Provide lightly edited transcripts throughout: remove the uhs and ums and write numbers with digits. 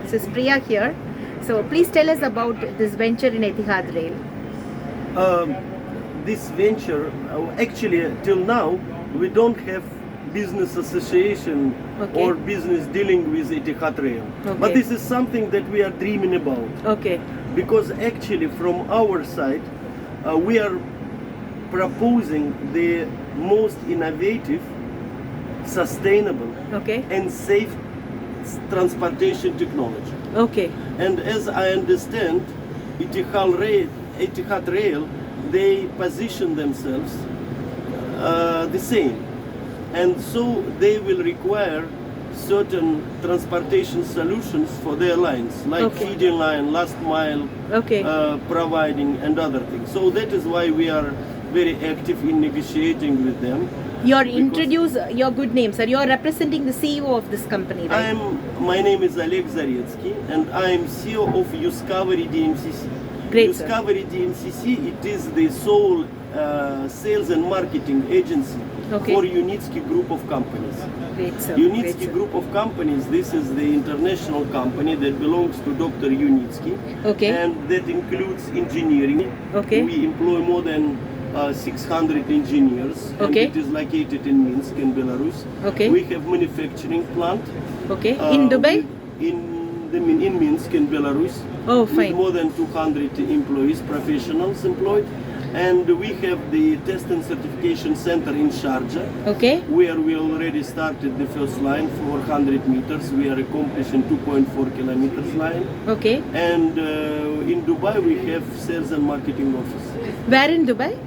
This is Priya here. So please tell us about this venture in Etihad Rail. This venture, actually till now, we don't have business association or business dealing with Etihad Rail. But this is something that we are dreaming about. Okay. Because actually from our side, we are proposing the most innovative, sustainable and safe transportation technology. Okay. And as I understand, Etihad Rail, they position themselves the same. And so they will require certain transportation solutions for their lines, like feeding line, last mile providing and other things. So that is why we are very active in negotiating with them. Introduce your good name, sir. You are representing the CEO of this company, right? My name is Oleg Zaretskiy, and I am CEO of uScovery DMCC. Great, uScovery DMCC, it is the sole sales and marketing agency for Unitsky group of companies. Great, sir. Unitsky group of companies, this is the international company that belongs to Dr. Unitsky, and that includes engineering. We employ more than 600 engineers, and it is located in Minsk, in Belarus. We have manufacturing plant in Dubai? In Minsk, in Belarus. With more than 200 employees, professionals employed. And we have the test and certification center in Sharjah, where we already started the first line, 400 meters. We are accomplishing 2.4 kilometers line. And in Dubai, we have sales and marketing office. Where in Dubai?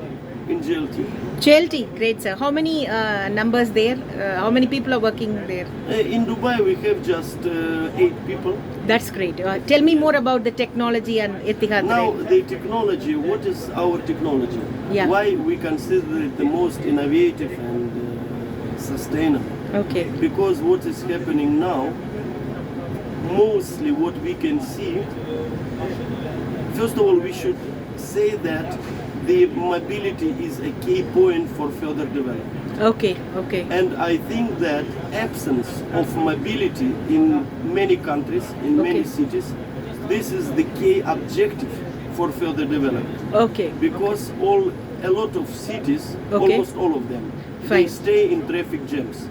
In JLT. JLT, great, sir. How many numbers there? How many people are working there? In Dubai, we have just 8 people. That's great. Tell me more about the technology and Etihad Now, Rail. the technology, what is our technology? Why we consider it the most innovative and sustainable? Because what is happening now, mostly what we can see, first of all, we should say that the mobility is a key point for further development. And I think that absence of mobility in many countries, in many cities, this is the key objective for further development. Because a lot of cities, almost all of them, they stay in traffic jams.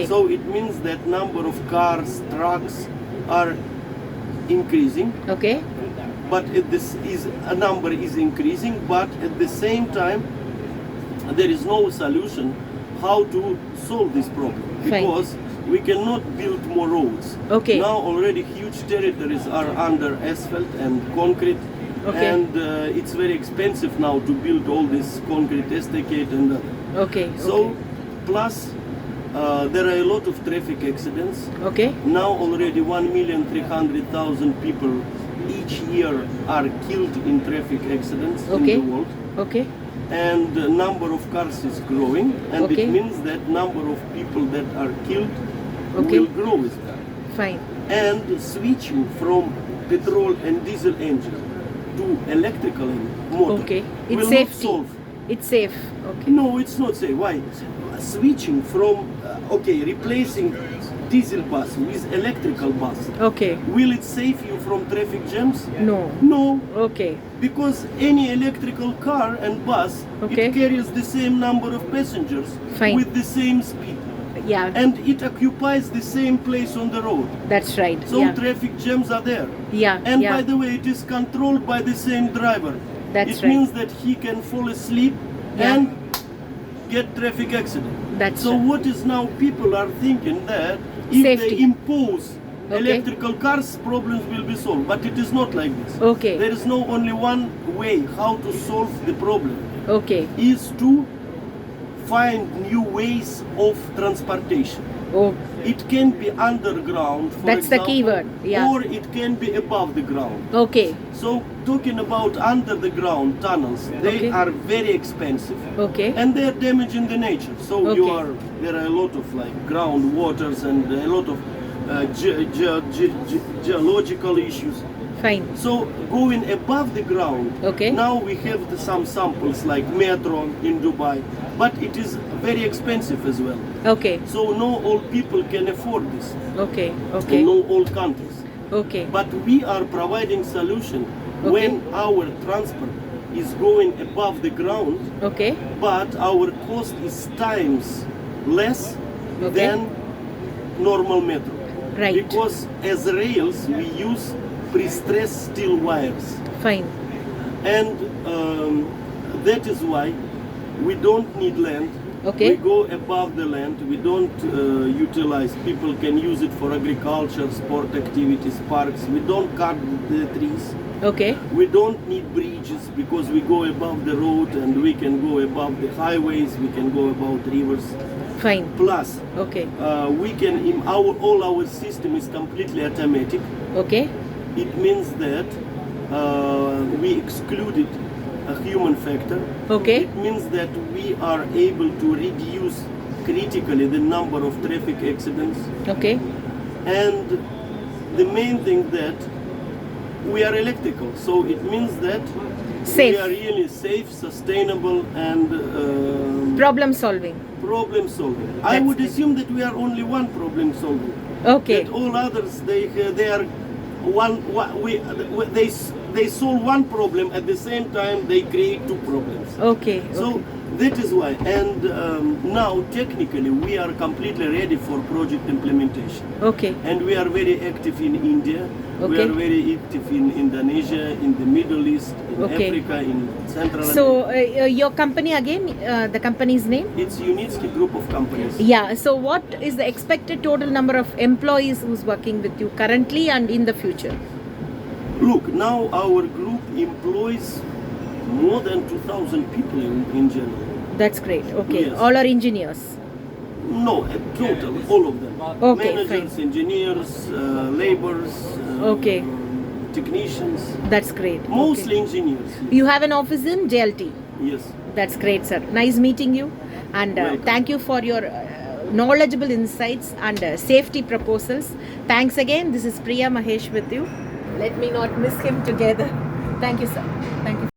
So it means that number of cars, trucks are increasing. But a number is increasing, but at the same time, there is no solution how to solve this problem, because we cannot build more roads. Now already huge territories are under asphalt and concrete, and it's very expensive now to build all this concrete estacade and other. So plus there are a lot of traffic accidents. Now already 1,300,000 people each year are killed in traffic accidents in the world. And the number of cars is growing, and it means that number of people that are killed will grow as well. And switching from petrol and diesel engine to electrical motor will not solve. It's safe. No, it's not safe. Why? Switching from replacing diesel bus with electrical bus. Will it save you from traffic jams? No. Because any electrical car and bus, it carries the same number of passengers with the same speed. And it occupies the same place on the road. That's right. So traffic jams are there. And by the way, it is controlled by the same driver. It means that he can fall asleep and get traffic accident. So what is now people are thinking that if they impose electrical cars, problems will be solved. But it is not like this. There is no only one way how to solve the problem. Is to find new ways of transportation. It can be underground, for That's example, the key word. or it can be above the ground. So talking about under the ground tunnels, they are very expensive, and they are damaging the nature. So there are a lot of ground waters and a lot of geological issues. So going above the ground, now we have some samples like metro in Dubai, but it is very expensive as well. So not all people can afford this. In not all countries. Okay. But we are providing solution Okay. when our transport is going above the ground, Okay. but our cost is times less Okay. than normal metro. Right. Because as rails we use pre-stressed steel wires. Fine. And that is why we don't need land. Okay. We go above the land. We don't utilize. People can use it for agriculture, sport activities, parks. We don't cut the trees. Okay. We don't need bridges because we go above the road and we can go above the highways. We can go above rivers. Fine. Plus, Okay. we can all our system is completely automatic. Okay. It means that we excluded a human factor. Okay. It means that we are able to reduce critically the number of traffic accidents. Okay. And the main thing that we are electrical, so it means that Safe. we are really safe, sustainable, and Problem solving. problem solving. I would assume that we are only one problem solving. Okay. That all others they are they solve one problem at the same time they create two problems. Okay. So that is why, and now technically we are completely ready for project implementation. Okay. And we are very active in India. We Okay. are very active in Indonesia, in the Middle East, in Okay. Africa, in Central So America. your company again, the company's name? It's uScovery group of companies. Yeah. So what is the expected total number of employees who's working with you currently and in the future? Look, now our group employs more than 2,000 people in general. That's great. Okay. Yes. All are engineers. No, total, all of them. Okay, Managers, fine. engineers, laborers, Okay. technicians, That's great. mostly Okay. engineers. You have an office in JLT. Yes. That's great, sir. Nice meeting you. And Welcome. thank you for your knowledgeable insights and safety proposals. Thanks again. This is Priya Mahesh with you. Let me not miss him together. Thank you, sir. Thank you.